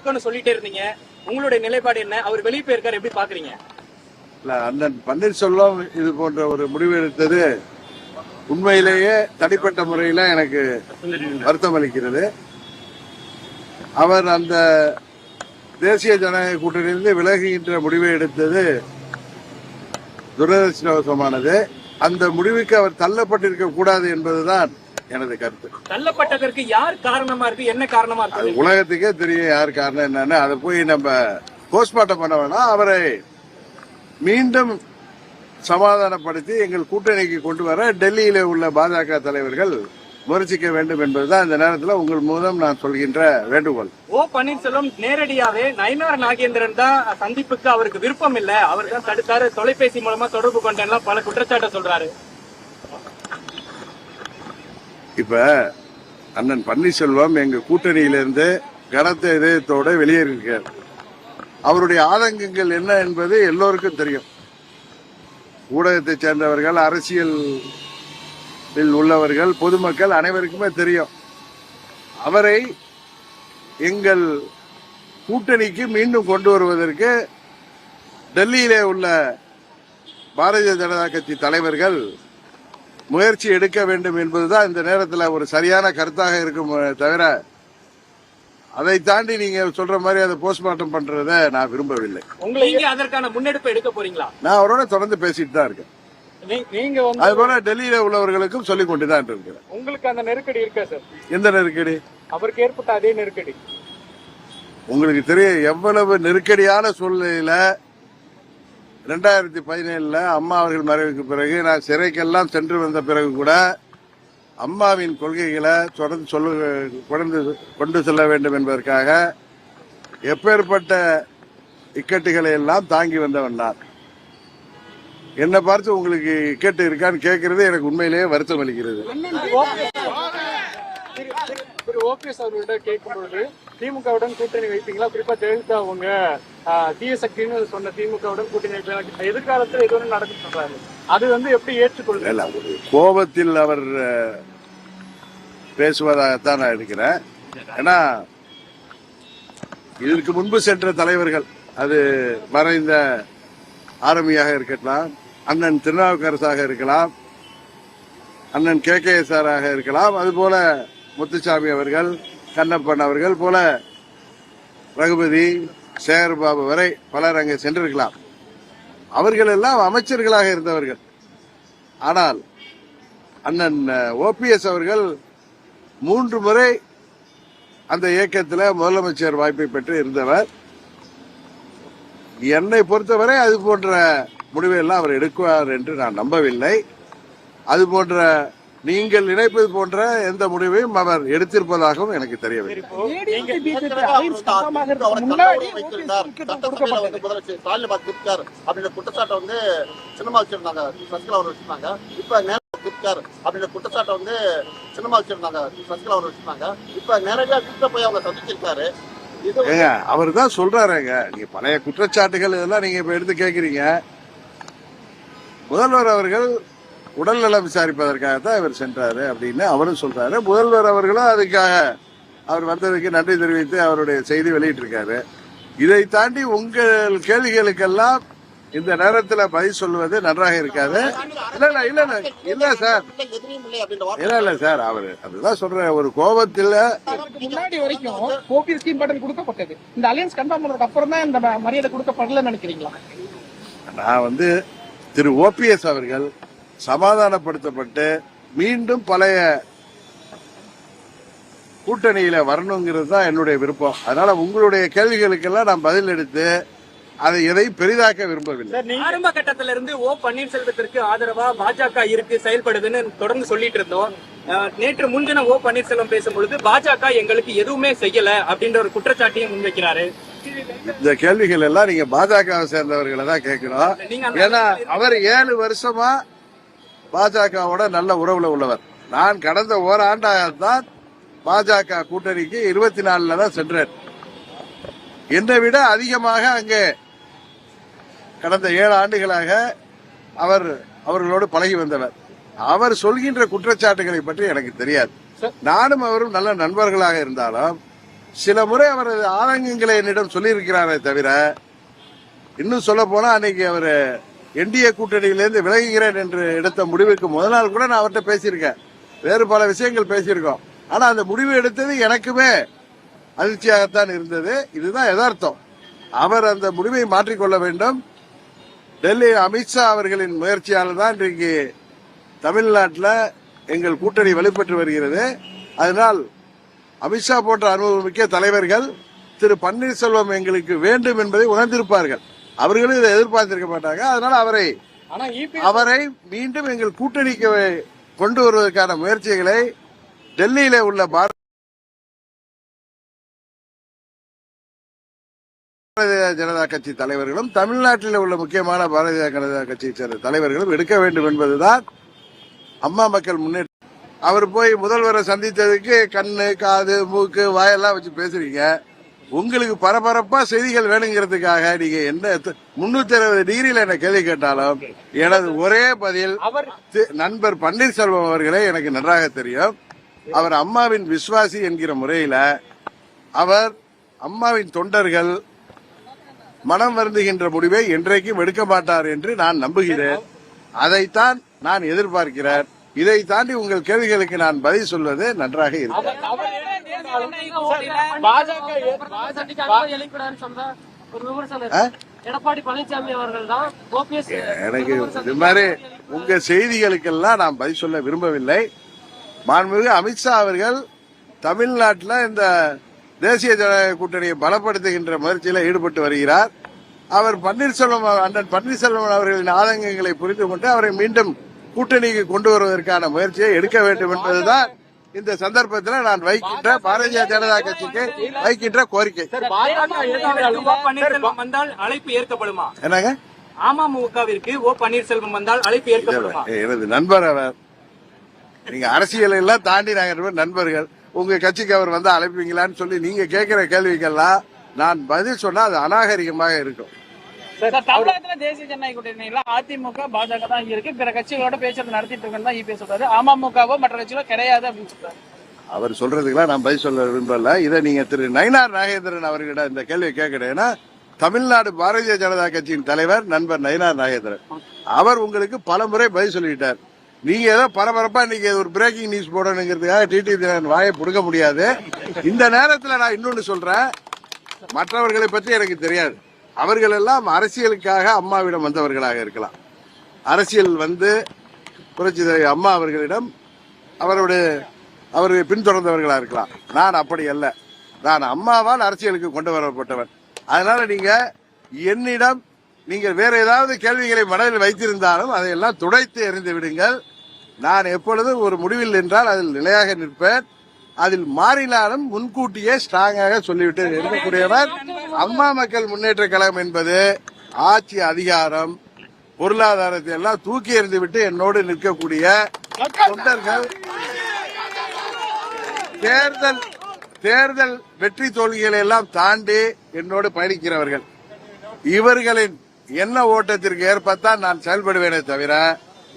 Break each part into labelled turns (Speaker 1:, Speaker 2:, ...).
Speaker 1: இருக்கணும்னு சொல்லிட்டே இருந்தீங்க. உங்களுடைய நிலைப்பாடு என்ன? அவர் வெளியே போயிருக்காரு, எப்படி பாக்குறீங்க?
Speaker 2: இல்ல, அண்ணன் பன்னீர்செல்வம் இது போன்ற ஒரு முடிவு எடுத்தது உண்மையிலேயே தனிப்பட்ட முறையில் எனக்கு வருத்தம் அளிக்கிறது. அவர் அந்த தேசிய ஜனநாயக கூட்டணியிலிருந்து விலகுகின்ற முடிவை எடுத்தது துரதிருஷ்டவசமானது. அந்த முடிவுக்கு அவர் தள்ளப்பட்டிருக்க கூடாது என்பதுதான் எனது கருத்து.
Speaker 1: தள்ளப்பட்டதற்கு யார் காரணமா இருக்கு, என்ன காரணமா இருக்கு?
Speaker 2: உலகத்துக்கே தெரியும் யார் காரணம் என்னன்னு. அதை போய் நம்ம போஸ்ட்மார்ட்டம் பண்ண வேணாம். அவரை மீண்டும் சமாதானப்படுத்தி எங்கள் கூட்டணிக்கு கொண்டு வர டெல்லியில உள்ள பாஜக தலைவர்கள் முயற்சிக்க வேண்டும் என்பதுதான் இந்த நேரத்தில் உங்கள் மூலம் நான் சொல்கின்ற வேண்டுகோள்.
Speaker 1: ஓ பன்னீர்செல்வம் நேரடியாவே நயினார் நாகேந்திரன் தான் சந்திப்புக்கு அவருக்கு விருப்பம் இல்ல, அவர் தான் தடுத்தாரு, தொலைபேசி மூலமா தொடர்பு கொண்டேன் பல குற்றச்சாட்டை சொல்றாரு.
Speaker 2: இப்ப அண்ணன் பன்னீர்செல்வம் எங்க கூட்டணியிலிருந்து கனத்த இதயத்தோட வெளியேறியிருக்கார். அவருடைய ஆதங்கங்கள் என்ன என்பது எல்லோருக்கும் தெரியும். ஊடகத்தை சேர்ந்தவர்கள், அரசியல் உள்ளவர்கள், பொதுமக்கள் அனைவருக்குமே தெரியும். அவரை எங்கள் கூட்டணிக்கு மீண்டும் கொண்டு வருவதற்கு டெல்லியிலே உள்ள பாரதிய ஜனதா கட்சி தலைவர்கள் முயற்சி எடுக்க வேண்டும் என்பதுதான் இந்த நேரத்தில் ஒரு சரியான கருத்தாக இருக்கும். தவிர அதை தாண்டி நீங்க சொல்ற மாதிரி அதை போஸ்ட்மார்ட்டம் பண்றத நான் விரும்பவில்லை.
Speaker 1: உங்களுக்கு அதற்கான முன்னெடுப்பு எடுக்க போறீங்களா?
Speaker 2: நான் அவரோட தொடர்ந்து பேசிட்டு தான் இருக்கேன்.
Speaker 1: நீங்க
Speaker 2: அது போல டெல்லியில உள்ளவர்களுக்கும் சொல்லிக் கொண்டுதான் இருக்கிறேன்.
Speaker 1: உங்களுக்கு அந்த நெருக்கடி இருக்கா சார்?
Speaker 2: எந்த நெருக்கடி?
Speaker 1: அவருக்கு ஏற்பட்ட அதே நெருக்கடி
Speaker 2: உங்களுக்கு தெரியும். எவ்வளவு நெருக்கடியான சூழ்நிலையில 2017 அம்மா அவர்கள் மறைவுக்கு பிறகு நான் சிறைக்கெல்லாம் சென்று வந்த பிறகு கூட அம்மாவின் கொள்கைகளை தொடர்ந்து கொண்டு செல்ல வேண்டும் என்பதற்காக எப்பேற்பட்ட இக்கட்டுகளை எல்லாம் தாங்கி வந்தவன் நான். என்னை பார்த்து உங்களுக்கு இக்கட்டு இருக்கான்னு கேட்கறது எனக்கு உண்மையிலேயே வருத்தம் அளிக்கிறது.
Speaker 1: ஓபிஎஸ் அவர்கள்ட்ட கேட்கும்போது திமுகவுடன் கூட்டணி வைப்பீங்களா, குறிப்பா ஜெயலலிதா அவங்க தீய சக்தின்னு சொன்ன திமுகவுடன் கூட்டணி வைப்பீங்களா, எதிர்காலத்தில் எதுவும் நடக்கும் சொல்றாரு, அது எப்படி ஏற்றுக்கொள்ள?
Speaker 2: கோபத்தில் அவர் பேசுவதாகத்தான் நான் இருக்கிறேன். ஏன்னா இதற்கு முன்பு சென்ற தலைவர்கள், அது மறைந்த ஆரம்பியாக இருக்கலாம், அண்ணன் திருநாவுக்கரசாக இருக்கலாம், அண்ணன் KKSஆராக இருக்கலாம், அதுபோல முத்துசாமி அவர்கள், கண்ணப்பன் அவர்கள் போல ரகுபதி, சேகர்பாபு வரை பலர் அங்கே சென்றிருக்கலாம். அவர்கள் எல்லாம் அமைச்சர்களாக இருந்தவர்கள். ஆனால் அண்ணன் OPS அவர்கள் 3 முறை அந்த இயக்கத்தில் முதலமைச்சர் வாய்ப்பை பெற்று இருந்தவர். என்னை பொறுத்தவரை அது போன்ற முடிவை எல்லாம் அவர் எடுக்குவார் என்று நான் நம்பவில்லை. அது போன்ற நீங்கள் நினைப்பது போன்ற எந்த முடிவையும் அவர் எடுத்திருப்பதாகவும் எனக்கு தெரியவில்லை. அவர் தான் சொல்றாருங்க, நீங்க பழைய குற்றச்சாட்டுகள் இதெல்லாம் நீங்க இப்ப எடுத்து கேக்குறீங்க. முதல்வர் அவர்கள் உடல்நலம் விசாரிப்பதற்காகத்தான் இவர் சென்றாரு அப்படின்னு அவரும் சொல்றாரு. முதல்வர் அவர்களும் அதுக்காக அவர் வந்ததுக்கு நன்றி தெரிவித்து அவருடைய செய்தி வெளியிட்டிருக்காரு. இதை தாண்டி உங்கள் கேள்விகளுக்கெல்லாம் இந்த நேரத்தில் பதில் சொல்வது நன்றாக இருக்காது. இல்ல சார், இல்ல சார், அவரு அதுதான் சொல்ற ஒரு கோபத்தில்
Speaker 1: முன்னாடி வரைக்கும் ஓபிஎஸ் இம்பார்ட்டன்ட் கொடுக்கப்பட்டது. இந்த அலையன்ஸ் கன்ஃபார்ம் பண்ணதுக்கு அப்புறம் தான் இந்த மரியாதை கொடுக்கப்படலன்னு நினைக்கிறீங்களா?
Speaker 2: நான் திரு OPS அவர்கள் சமாதானப்படுத்தப்பட்டு மீண்டும் பழைய கூட்டணியில வரணுங்கிறது தான் என்னுடைய விருப்பம். அதனால உங்களுடைய கேள்விகளுக்கெல்லாம் நான் பதில் எடுத்து அதை எதையும் பெரிதாக்க விரும்பவில்லை.
Speaker 1: ஆரம்ப கட்டத்திலிருந்து ஓ பன்னீர்செல்வத்திற்கு ஆதரவா பாஜக இருக்கு, செயல்படுதுன்னு தொடர்ந்து சொல்லிட்டு இருந்தோம். நேற்று முன்தினம் ஓ பன்னீர்செல்வம் பேசும்பொழுது பாஜக எங்களுக்கு எதுவுமே செய்யல அப்படின்ற ஒரு குற்றச்சாட்டையும் முன்வைக்கிறாரு.
Speaker 2: இந்த கேள்விகள் எல்லாம் நீங்க பாஜகவை சேர்ந்தவர்களை தான் கேட்கணும். ஏன்னா அவர் 7 வருஷமா பாஜகவோட நல்ல உறவுல உள்ளவர். நான் கடந்த ஓராண்டாகத்தான் பாஜக கூட்டணிக்கு 24 தான் சென்றேன். என்னை விட அதிகமாக அங்கே கடந்த 7 ஆண்டுகளாக அவர்களோடு பழகி வந்தவர். அவர் சொல்கின்ற குற்றச்சாட்டுகளை பற்றி எனக்கு தெரியாது. நானும் அவரும் நல்ல நண்பர்களாக இருந்தாலும் சில முறை அவரது ஆதங்கங்களை என்னிடம் சொல்லியிருக்கிறாரே தவிர, இன்னும் சொல்ல போனா அன்னைக்கு அவர் என்டிஏ கூட்டணியிலிருந்து விலகுகிறேன் என்று எடுத்த முடிவுக்கு முதல் நாள் கூட நான் அவர்கிட்ட பேசியிருக்கேன். வேறு பல விஷயங்கள் பேசியிருக்கோம். ஆனா அந்த முடிவு எடுத்தது எனக்குமே அதிர்ச்சியாகத்தான் இருந்தது. இதுதான் யதார்த்தம். அவர் அந்த முடிவை மாற்றிக்கொள்ள வேண்டும். டெல்லி அமித்ஷா அவர்களின் முயற்சியால் தான் இன்றைக்கு தமிழ்நாட்டில் எங்கள் கூட்டணி வலுப்பெற்று வருகிறது. அதனால் அமித்ஷா போன்ற அனுபவமிக்க தலைவர்கள் திரு பன்னீர்செல்வம் எங்களுக்கு வேண்டும் என்பதை உணர்ந்திருப்பார்கள். அவர்களும் இதை எதிர்பார்த்திருக்க மாட்டாங்க. அதனால அவரை மீண்டும் எங்கள் கூட்டணிக்கு கொண்டு வருவதற்கான முயற்சிகளை டெல்லியில உள்ள பாரதிய ஜனதா கட்சி தலைவர்களும் தமிழ்நாட்டில் உள்ள முக்கியமான பாரதிய ஜனதா கட்சியை சேர்ந்த தலைவர்களும் எடுக்க வேண்டும் என்பதுதான் அம்மா மக்கள் முன்னேற்ற. அவர் போய் முதல்வரை சந்தித்ததுக்கு கண்ணு, காது, மூக்கு, வாயெல்லாம் வச்சு பேசுறீங்க. உங்களுக்கு பரபரப்பா செய்திகள் வேணுங்கிறதுக்காக நீங்க என்ன 360 டிகிரியில என்ன கேள்வி கேட்டாலும் எனது ஒரே பதில், நண்பர் பன்னீர்செல்வம் அவர்களே எனக்கு நன்றாக தெரியும். அவர் அம்மாவின் விசுவாசி என்கிற முறையில அவர் அம்மாவின் தொண்டர்கள் மனம் வருந்துகின்ற முடிவை என்றைக்கும் எடுக்க மாட்டார் என்று நான் நம்புகிறேன். அதைத்தான் நான் எதிர்பார்க்கிறேன். இதை தாண்டி உங்கள் கேள்விகளுக்கு நான் பதில் சொல்வது நன்றாக இருக்கும்.
Speaker 3: எடப்பாடி பழனிசாமி அவர்கள் தான்
Speaker 2: எனக்கு இது மாதிரி உங்க செய்திகளுக்கெல்லாம் நான் பதில் சொல்ல விரும்பவில்லை. மாண்புமிகு அமித்ஷா அவர்கள் தமிழ்நாட்டில் இந்த தேசிய ஜனநாயக கூட்டணியை பலப்படுத்துகின்ற முயற்சியில் ஈடுபட்டு வருகிறார். அவர் அண்ணன் பன்னீர்செல்வம் அவர்களின் ஆதங்கங்களை புரிந்து கொண்டு அவரை மீண்டும் கூட்டணிக்கு கொண்டு வருவதற்கான முயற்சியை எடுக்க வேண்டும் என்பதுதான் இந்த சந்தர்ப்பத்தில் நான் வைக்கின்ற பாரதிய ஜனதா கட்சிக்கு வைக்கின்ற கோரிக்கை.
Speaker 3: அழைப்பு ஏற்கப்படுமா?
Speaker 2: என்னங்க?
Speaker 3: அமமுகவிற்கு ஓ பன்னீர்செல்வம் வந்தால் அழைப்பு ஏற்கப்படுமா?
Speaker 2: எனது நண்பர் அவர். நீங்க அரசியல் எல்லாம் தாண்டி நாங்க நண்பர்கள். உங்க கட்சிக்கு அவர் வந்து அழைப்பீங்களான்னு சொல்லி நீங்க கேட்கிற கேள்விக்கெல்லாம் நான் பதில் சொன்னா அது அநாகரிகமாக இருக்கும்.
Speaker 3: தமிழகத்துல தேசிய ஜனநாயக கூட்டணியில அதிமுக, பாஜக தான் இருக்கு. பிற கட்சிகளோட பேச்சுவார்த்தை நடத்திட்டு இருக்கேன்னு தான் இபி சொல்றாரு. அமமுகவோ மற்ற கட்சிகளோ கிடையாது அப்படின்னு சொல்றாரு.
Speaker 2: அவர் சொல்றதுக்கெல்லாம் நான் பதில் சொல்ல விரும்பல. இதை நீங்க திரு நயினார் நாகேந்திரன் அவர்கிட்ட இந்த கேள்வியை கேட்கிறேன்னா, தமிழ்நாடு பாரதிய ஜனதா கட்சியின் தலைவர் நண்பர் நயினார் நாகேந்திரன் அவர் உங்களுக்கு பல முறை பதில் சொல்லிட்டார். நீங்க ஏதோ பரபரப்பா இன்னைக்கு ஒரு பிரேக்கிங் நியூஸ் போடணுங்கிறதுக்காக டிடி தினகரன் வாயை புடுங்க முடியாது. இந்த நேரத்தில் நான் இன்னொன்னு சொல்றேன், மற்றவர்களை பற்றி எனக்கு தெரியாது. அவர்கள் எல்லாம் அரசியலுக்காக அம்மாவிடம் வந்தவர்களாக இருக்கலாம். அரசியல் வந்து புரட்சி தலைவி அம்மா அவர்களிடம் அவரை பின்தொடர்ந்தவர்களா இருக்கலாம். நான் அப்படி அல்ல. நான் அம்மாவால் அரசியலுக்கு கொண்டு வரப்பட்டவன். அதனால நீங்க என்னிடம் நீங்கள் வேற ஏதாவது கேள்விகளை மனதில் வைத்திருந்தாலும் அதையெல்லாம் துடைத்து எறிந்து விடுங்கள். நான் எப்பொழுதும் ஒரு முடிவில் நின்றால் அதில் நிலையாக நிற்பேன். அதில் மாறினாலும் முன்கூட்டியே ஸ்ட்ராங்காக சொல்லிவிட்டு இருக்கக்கூடியவர். அம்மா மக்கள் முன்னேற்ற கழகம் என்பது ஆட்சி, அதிகாரம், பொருளாதாரத்தை எல்லாம் தூக்கி எறிந்து விட்டு என்னோடு நிற்கக்கூடிய தொண்டர்கள், தேர்தல் வெற்றி தோல்விகளை எல்லாம் தாண்டி என்னோடு பயணிக்கிறவர்கள். இவர்களின் எண்ண ஓட்டத்திற்கு ஏற்பத்தான் நான் செயல்படுவேனே தவிர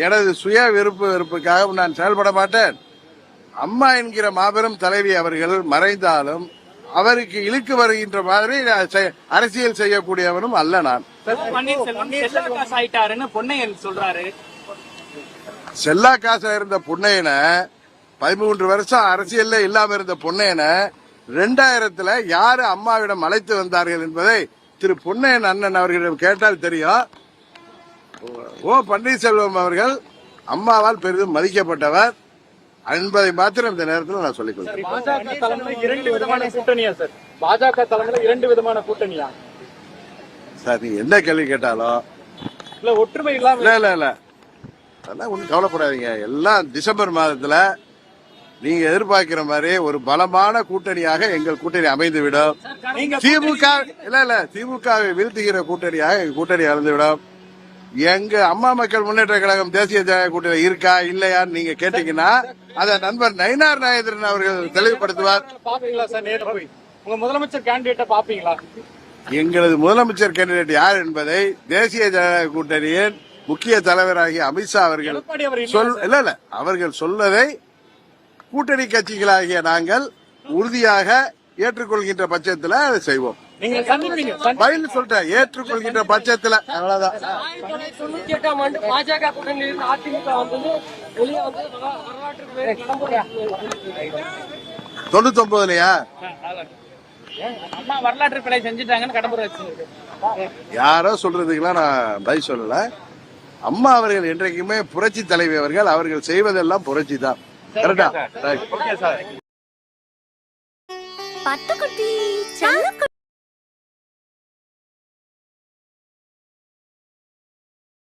Speaker 2: எனது சுய வெறுப்புக்காக நான் செயல்பட மாட்டேன். அம்மா என்கிற மாபெரும் தலைவி அவர்கள் மறைந்தாலும் அவருக்கு இழுக்கு வருகின்ற மாதிரி அரசியல் செய்யக்கூடியவனும் அல்ல நான். செல்லா காசா இருந்த பொன்னையனை 13 வருஷம் அரசியல்ல இல்லாம இருந்த பொன்னையனை 2000 யாரு அம்மாவிடம் அழைத்து வந்தார்கள் என்பதை திரு பொன்னையன் அண்ணன் அவர்களிடம் கேட்டால் தெரியும். ஓ பன்னீர்செல்வம் அவர்கள் அம்மாவால் பெரிதும் மதிக்கப்பட்டவர் என்பதை மாத்திரம் இந்த நேரத்தில் நான் சொல்லிக் கொள்கிறேன்.
Speaker 1: பாஜக தலைமையில் 2 விதமான கூட்டணியா சார்? பாஜக தலைமையில் 2 விதமான கூட்டணியா
Speaker 2: சார்? நீங்க என்ன கேள்வி கேட்டாலும்
Speaker 1: இல்ல ஒற்றுமை இல்லாம
Speaker 2: இல்ல அதெல்லாம் ஒன்றும் கவலைப்படாதீங்க. எல்லாம் டிசம்பர் மாதத்துல நீங்க எதிர்பார்க்கிற மாதிரி ஒரு பலமான கூட்டணியாக எங்கள் கூட்டணி அமைந்துவிடும். திமுகவை வீழ்த்துகிற கூட்டணியாக எங்க கூட்டணி அமைந்துவிடும். எங்க அம்மா மக்கள் முன்னேற்ற கழகம் தேசிய ஜனநாயக கூட்டணி இருக்கா இல்லையான்னு நீங்க கேட்டீங்கன்னா அதை நண்பர் நயினார் நாகேந்திரன் அவர்கள் தெளிவுபடுத்துவார்.
Speaker 1: பாப்பீங்களா சார்? நேற்று போய் உங்க முதலமைச்சர் கேண்டிடேட்டை பாப்பீங்களா?
Speaker 2: எங்களது முதலமைச்சர் கேண்டிடேட் யார் என்பதை தேசிய ஜனநாயக கூட்டணியின் முக்கிய தலைவராகிய அமித்ஷா அவர்கள் அவர்கள் சொல்வதை கூட்டணி கட்சிகளாகிய நாங்கள் உறுதியாக ஏற்றுக்கொள்கின்ற பட்சத்துல அதை செய்வோம்.
Speaker 1: நீங்க சந்திப்பீங்க.
Speaker 2: பதில் சொல்லிட்டேன், ஏற்றுக்கொள்கின்ற பட்சத்துல. அவ்வளவுதான்.
Speaker 4: 1998ஆம் ஆண்டு பாஜக கூட்டணியில் இருந்து அதிமுக வந்தது வெளியே வந்து வரலாற்றுக்கு கடம்புரை
Speaker 2: 99லயா
Speaker 3: அம்மா வரலாற்று பிழை செஞ்சுட்டாங்கன்னு கடம்புரை வச்சு
Speaker 2: யாரோ சொல்றதுக்கெல்லாம் நான் பதில் சொல்லல. அம்மா அவர்கள் என்றைக்குமே புரட்சி தலைவி அவர்கள். அவர்கள் செய்வதெல்லாம் புரட்சி தான். கரெக்டா?
Speaker 1: Okay sir.
Speaker 5: பட்டுக்குட்டி